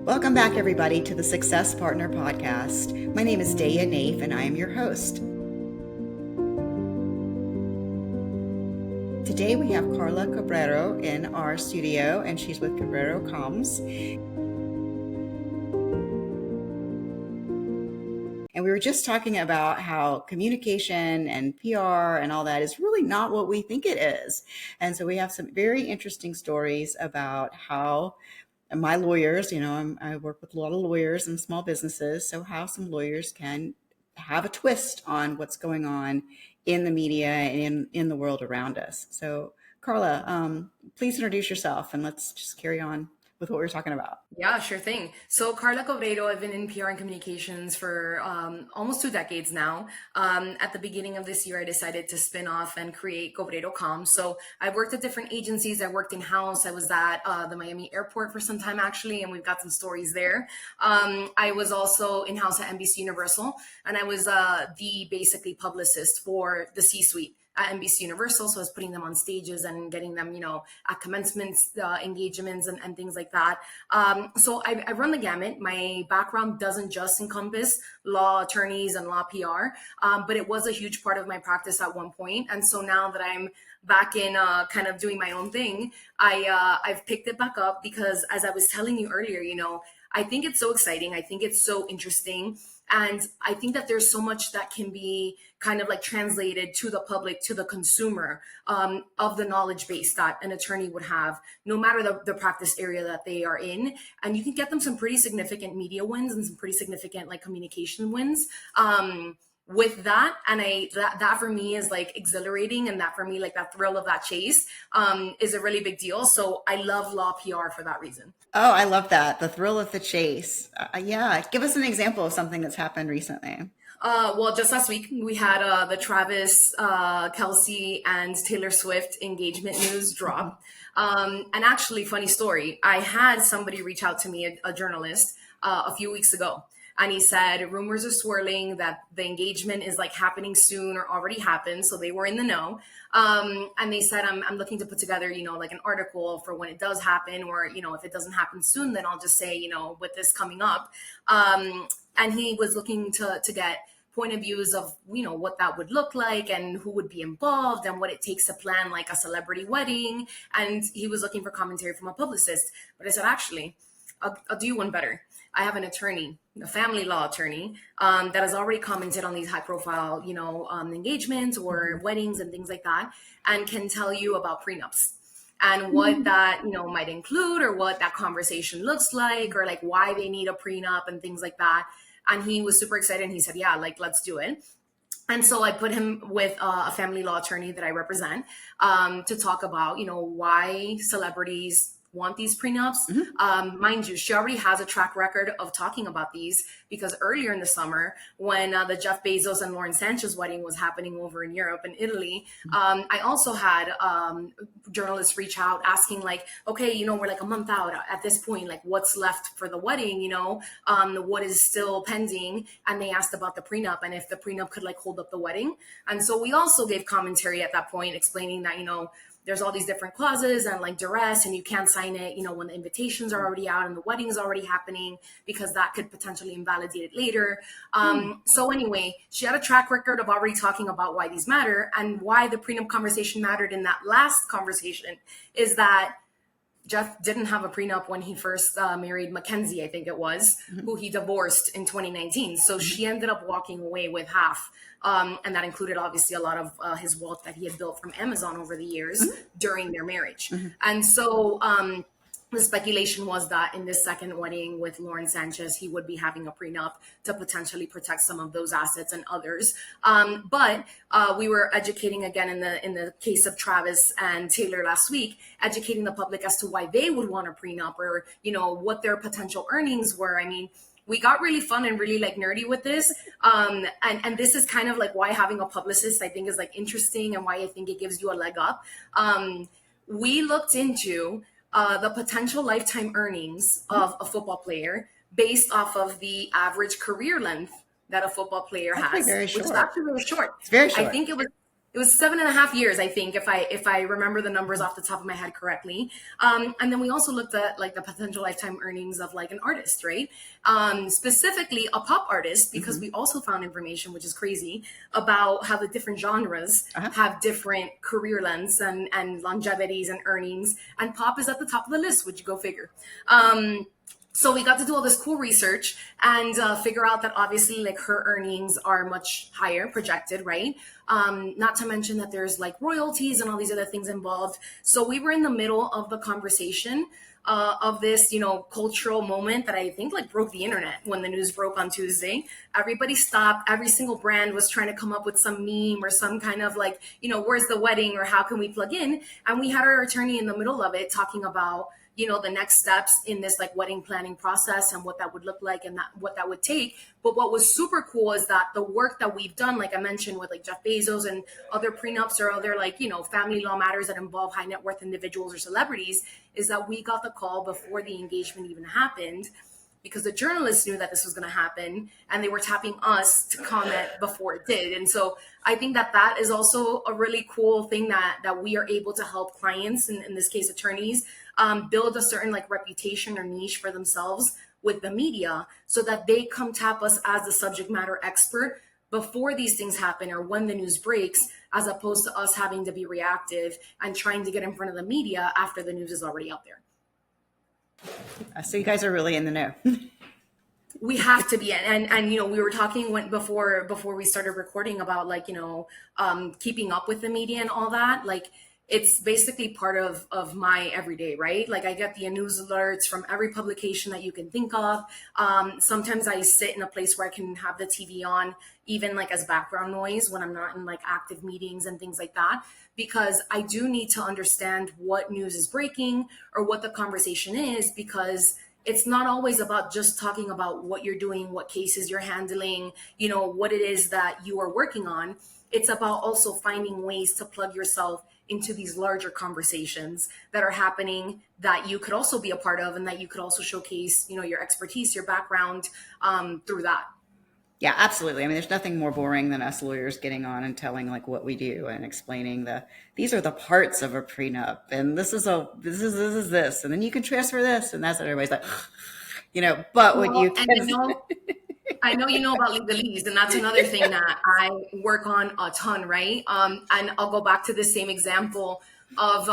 Welcome back, everybody, to the Success Partner Podcast. My name is Daya Naef, and I am your host. Today, we have Karla Cobreiro in our studio, and she's with Cobreiro Comms. And we were just talking about how communication and PR and all that is really not what we think it is. And so we have some very interesting stories about how my lawyers, I work with a lot of lawyers and small businesses, so how some lawyers can have a twist on what's going on in the media and in the world around us. So Karla, please introduce yourself and let's just carry on with what we're talking about. Yeah, sure thing. So Karla Cobreiro, I've been in PR and communications for almost 2 decades now. At the beginning of this year, I decided to spin off and create Cobreiro Comms. So I worked at different agencies. I worked in-house. I was at the Miami airport for some time, actually, and we've got some stories there. I was also in-house at NBC Universal, and I was the basically publicist for the C-suite at NBC Universal. So I was putting them on stages and getting them, at commencements, engagements and things like that. So I run the gamut. My background doesn't just encompass law attorneys and law PR, but it was a huge part of my practice at one point. And so now that I'm back in kind of doing my own thing, I've picked it back up because, as I was telling you earlier, I think it's so exciting. I think it's so interesting. And I think that there's so much that can be kind of like translated to the public, to the consumer, of the knowledge base that an attorney would have, no matter the practice area that they are in. And you can get them some pretty significant media wins and some pretty significant like communication wins. With that, and that for me is like exhilarating, and that for me, like that thrill of that chase is a really big deal. So I love law PR for that reason. Oh, I love that. The thrill of the chase. Yeah. Give us an example of something that's happened recently. Well, just last week we had the Travis, Kelce, and Taylor Swift engagement news drop. And actually, funny story, I had somebody reach out to me, a journalist, a few weeks ago. And he said, rumors are swirling that the engagement is like happening soon or already happened. So they were in the know. And they said, I'm looking to put together, like an article for when it does happen, or, if it doesn't happen soon, then I'll just say, with this coming up. And he was looking to get point of views of, what that would look like and who would be involved and what it takes to plan like a celebrity wedding. And he was looking for commentary from a publicist. But I said, actually, I'll do you one better. I have an attorney, a family law attorney, that has already commented on these high profile, engagements or weddings and things like that, and can tell you about prenups and what that, might include, or what that conversation looks like, or like why they need a prenup and things like that. And he was super excited. And he said, yeah, like, let's do it. And so I put him with a family law attorney that I represent, to talk about, why celebrities want these prenups. Mind you, she already has a track record of talking about these, because earlier in the summer, when the Jeff Bezos and Lauren Sanchez wedding was happening over in Europe and Italy, I also had journalists reach out asking like, okay, we're like a month out at this point, like what's left for the wedding, what is still pending? And they asked about the prenup and if the prenup could like hold up the wedding. And so we also gave commentary at that point explaining that, there's all these different clauses and like duress, and you can't sign it, when the invitations are already out and the wedding's already happening, because that could potentially invalidate it later. So anyway, she had a track record of already talking about why these matter, and why the prenup conversation mattered in that last conversation is that Jeff didn't have a prenup when he first married Mackenzie, I think it was, who he divorced in 2019. So she ended up walking away with half. And that included obviously a lot of his wealth that he had built from Amazon over the years during their marriage. And so the speculation was that in this second wedding with Lauren Sanchez, he would be having a prenup to potentially protect some of those assets and others. But we were educating again in the case of Travis and Taylor last week, educating the public as to why they would want a prenup, or, what their potential earnings were. I mean, we got really fun and really like nerdy with this. And this is kind of like why having a publicist, I think, is like interesting, and why I think it gives you a leg up. We looked into the potential lifetime earnings of a football player based off of the average career length that a football player has, very which is short. actually really short. It's very short. I think it was it was 7.5 years, I think, if I remember the numbers off the top of my head correctly. And then we also looked at like the potential lifetime earnings of like an artist, right? Specifically a pop artist, because we also found information, which is crazy, about how the different genres Uh-huh. have different career lengths and longevities and earnings. And pop is at the top of the list, which you go figure. So we got to do all this cool research and figure out that obviously like her earnings are much higher projected, right? Not to mention that there's like royalties and all these other things involved. So we were in the middle of the conversation of this, cultural moment that I think like broke the internet when the news broke on Tuesday. Everybody stopped. Every single brand was trying to come up with some meme or some kind of like, where's the wedding or how can we plug in? And we had our attorney in the middle of it talking about the next steps in this like wedding planning process and what that would look like and what that would take. But what was super cool is that the work that we've done, like I mentioned with like Jeff Bezos and other prenups or other like, family law matters that involve high net worth individuals or celebrities, is that we got the call before the engagement even happened, because the journalists knew that this was going to happen and they were tapping us to comment before it did. And so I think that is also a really cool thing that we are able to help clients, in this case attorneys, build a certain like reputation or niche for themselves with the media, so that they come tap us as the subject matter expert before these things happen or when the news breaks, as opposed to us having to be reactive and trying to get in front of the media after the news is already out there. So you guys are really in the know. We have to be, and we were talking before we started recording about like keeping up with the media and all that. Like it's basically part of my everyday, right? Like I get the news alerts from every publication that you can think of. Sometimes I sit in a place where I can have the TV on, even like as background noise when I'm not in like active meetings and things like that, because I do need to understand what news is breaking or what the conversation is, because it's not always about just talking about what you're doing, what cases you're handling, what it is that you are working on. It's about also finding ways to plug yourself into these larger conversations that are happening that you could also be a part of, and that you could also showcase, your expertise, your background through that. Yeah, absolutely. I mean, there's nothing more boring than us lawyers getting on and telling like what we do and explaining these are the parts of a prenup, and this is this, and then you can transfer this, and that's what everybody's like, But what you Well, and can, I know you know about legalese, and that's another thing that I work on a ton, right? And I'll go back to the same example of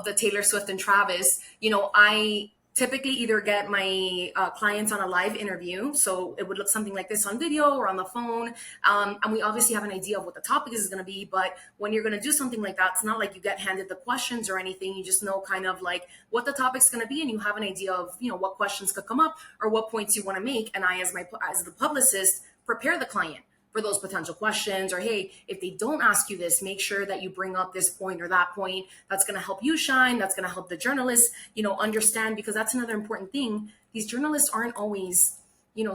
the Taylor Swift and Travis. I typically either get my clients on a live interview, so it would look something like this on video or on the phone, and we obviously have an idea of what the topic is going to be. But when you're going to do something like that, it's not like you get handed the questions or anything. You just know kind of like what the topic's going to be, and you have an idea of what questions could come up or what points you want to make. And I, as the publicist, prepare the client for those potential questions, or hey, if they don't ask you this, make sure that you bring up this point or that point. That's going to help you shine. That's going to help the journalists understand, because that's another important thing. These journalists aren't always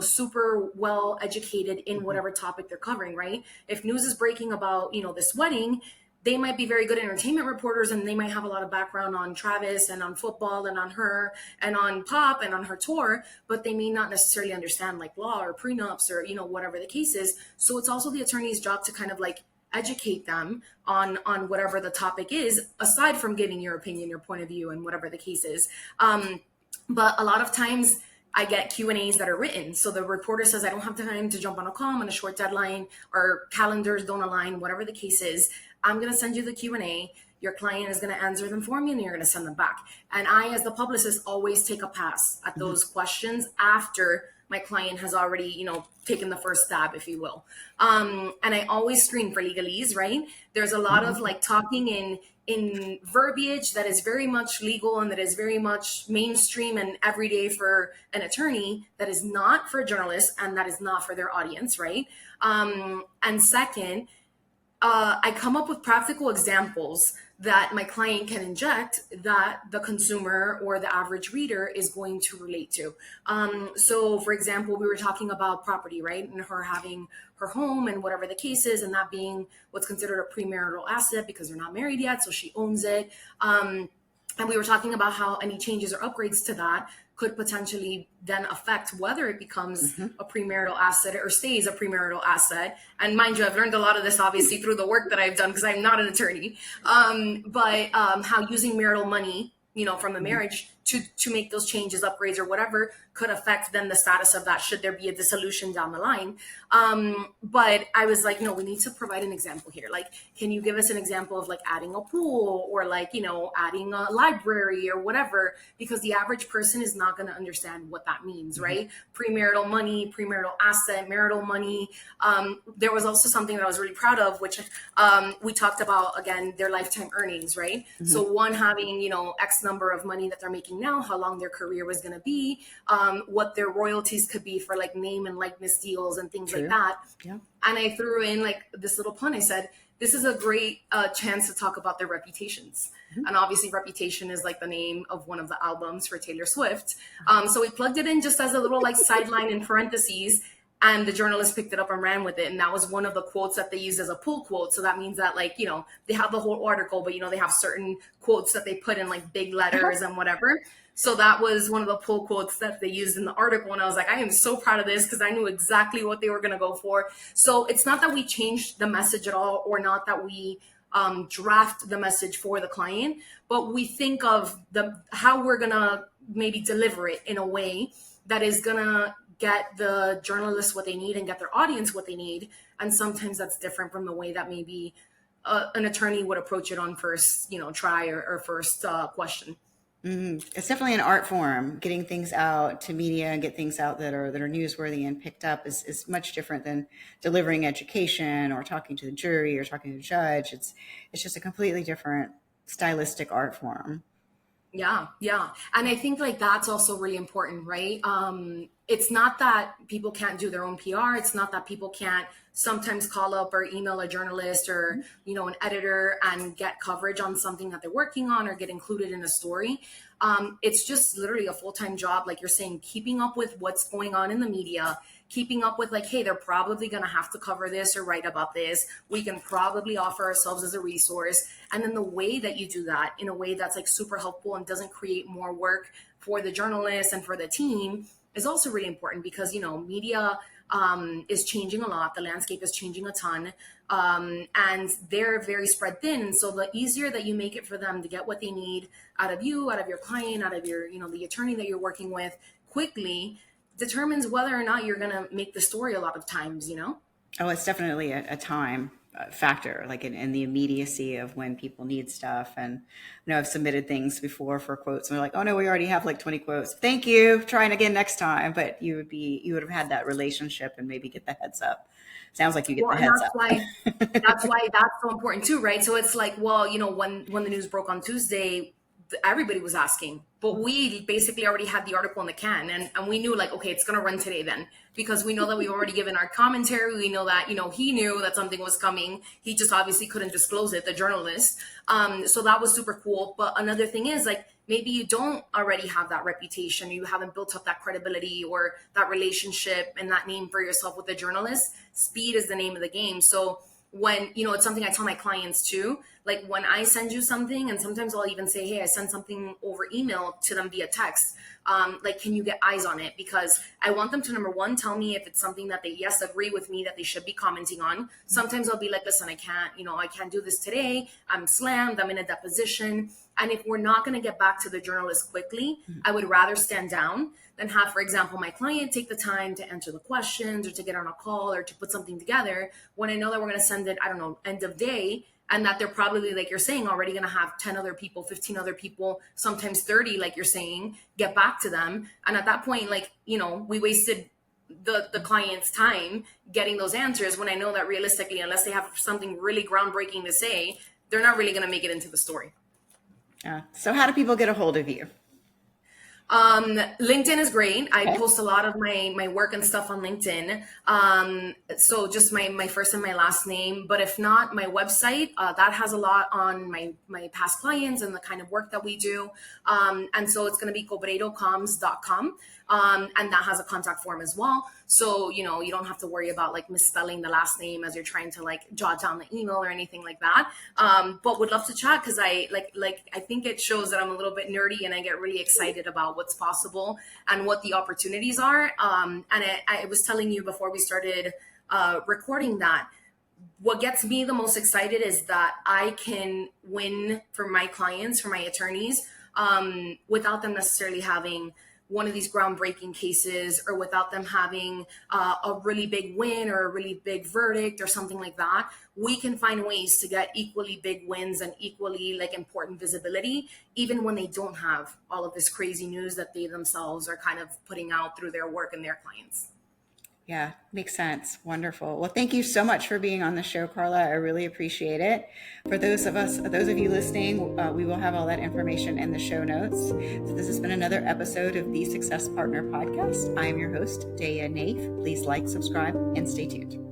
super well educated in whatever topic they're covering, right? If news is breaking about this wedding, they might be very good entertainment reporters, and they might have a lot of background on Travis and on football and on her and on pop and on her tour, but they may not necessarily understand like law or prenups or whatever the case is. So it's also the attorney's job to kind of like educate them on whatever the topic is, aside from giving your opinion, your point of view, and whatever the case is. But a lot of times I get Q&As that are written. So the reporter says, I don't have time to jump on a call, I'm on a short deadline, or calendars don't align, whatever the case is. I'm going to send you the Q&A. Your client is going to answer them for me, and you're going to send them back. And I, as the publicist, always take a pass at those questions after my client has already, taken the first stab, if you will. And I always screen for legalese, right? There's a lot of like talking in verbiage that is very much legal and that is very much mainstream and everyday for an attorney, that is not for a journalist and that is not for their audience, right? And second, I come up with practical examples that my client can inject that the consumer or the average reader is going to relate to. So for example, we were talking about property, right? And her having her home and whatever the case is, and that being what's considered a premarital asset because they're not married yet, so she owns it. And we were talking about how any changes or upgrades to that could potentially then affect whether it becomes Mm-hmm. a premarital asset or stays a premarital asset. And mind you, I've learned a lot of this obviously through the work that I've done because I'm not an attorney. But how using marital money, from the Mm-hmm. marriage to make those changes, upgrades, or whatever could affect then the status of that should there be a dissolution down the line. But I was like, no, we need to provide an example here. Like, can you give us an example of like adding a pool or like, adding a library or whatever? Because the average person is not going to understand what that means, Mm-hmm. right? Premarital money, premarital asset, marital money. There was also something that I was really proud of, which we talked about, again, their lifetime earnings, right? Mm-hmm. So one having, X number of money that they're making now, how long their career was going to be, what their royalties could be for like name and likeness deals and things True. like that. Yeah. And I threw in like this little pun. I said, this is a great chance to talk about their reputations. Mm-hmm. And obviously Reputation is like the name of one of the albums for Taylor Swift. So we plugged it in just as a little like sideline in parentheses. And the journalist picked it up and ran with it. And that was one of the quotes that they used as a pull quote. So that means that like, they have the whole article, but they have certain quotes that they put in like big letters and whatever. So that was one of the pull quotes that they used in the article. And I was like, I am so proud of this because I knew exactly what they were going to go for. So it's not that we changed the message at all, or not that we draft the message for the client, but we think of how we're going to maybe deliver it in a way that is going to get the journalists what they need and get their audience what they need. And sometimes that's different from the way that maybe an attorney would approach it on first, try or first question. Mm-hmm. It's definitely an art form. Getting things out to media and get things out that are newsworthy and picked up is much different than delivering education or talking to the jury or talking to the judge. It's just a completely different stylistic art form. Yeah, yeah. And I think like that's also really important, right? It's not that people can't do their own PR. It's not that people can't sometimes call up or email a journalist or, an editor and get coverage on something that they're working on or get included in a story. It's just literally a full-time job, like you're saying, keeping up with what's going on in the media, keeping up with like, hey, they're probably going to have to cover this or write about this. We can probably offer ourselves as a resource. And then the way that you do that in a way that's like super helpful and doesn't create more work for the journalists and for the team is also really important because, media is changing a lot. The landscape is changing a ton. And they're very spread thin. And so the easier that you make it for them to get what they need out of you, out of your client, out of your, the attorney that you're working with quickly determines whether or not you're going to make the story a lot of times, Oh, it's definitely a time factor, like in the immediacy of when people need stuff. And I've submitted things before for quotes, and they're like, "Oh no, we already have like 20 quotes. Thank you. Trying again next time." But you would have had that relationship and maybe get the heads up. Sounds like you get Well, the and heads that's up. why that's so important too, right? So it's like, well, when the news broke on Tuesday, everybody was asking, but we basically already had the article in the can, and we knew like, okay, it's gonna run today then, because we know that we've already given our commentary. We know that he knew that something was coming. He just obviously couldn't disclose it, the journalist. So that was super cool. But another thing is like, maybe you don't already have that reputation, you haven't built up that credibility or that relationship and that name for yourself with the journalist. Speed is the name of the game. So when, it's something I tell my clients too, like when I send you something, and sometimes I'll even say, hey, I send something over email to them via text. Like, can you get eyes on it? Because I want them to, number one, tell me if it's something that they, yes, agree with me that they should be commenting on. Sometimes I'll be like, listen, I can't do this today. I'm slammed. I'm in a deposition. And if we're not going to get back to the journalist quickly, I would rather stand down than have, for example, my client take the time to answer the questions or to get on a call or to put something together when I know that we're going to send it, I don't know, end of day, and that they're probably, like you're saying, already going to have 10 other people, 15 other people, sometimes 30, like you're saying, get back to them. And at that point, like, we wasted the client's time getting those answers when I know that realistically, unless they have something really groundbreaking to say, they're not really going to make it into the story. So how do people get a hold of you? LinkedIn is great. I Okay. post a lot of my work and stuff on LinkedIn. So just my first and my last name. But if not, my website that has a lot on my past clients and the kind of work that we do. And so it's going to be cobreirocoms.com. And that has a contact form as well. So, you know, you don't have to worry about like misspelling the last name as you're trying to like jot down the email or anything like that. But would love to chat because I think it shows that I'm a little bit nerdy and I get really excited about what's possible and what the opportunities are. And I was telling you before we started recording that what gets me the most excited is that I can win for my clients, for my attorneys, without them necessarily having one of these groundbreaking cases or without them having a really big win or a really big verdict or something like that. We can find ways to get equally big wins and equally like important visibility, even when they don't have all of this crazy news that they themselves are kind of putting out through their work and their clients. Yeah, makes sense. Wonderful. Well, thank you so much for being on the show, Karla. I really appreciate it. For those of you listening, we will have all that information in the show notes. So this has been another episode of the Success Partner Podcast. I am your host, Daya Naef. Please like, subscribe, and stay tuned.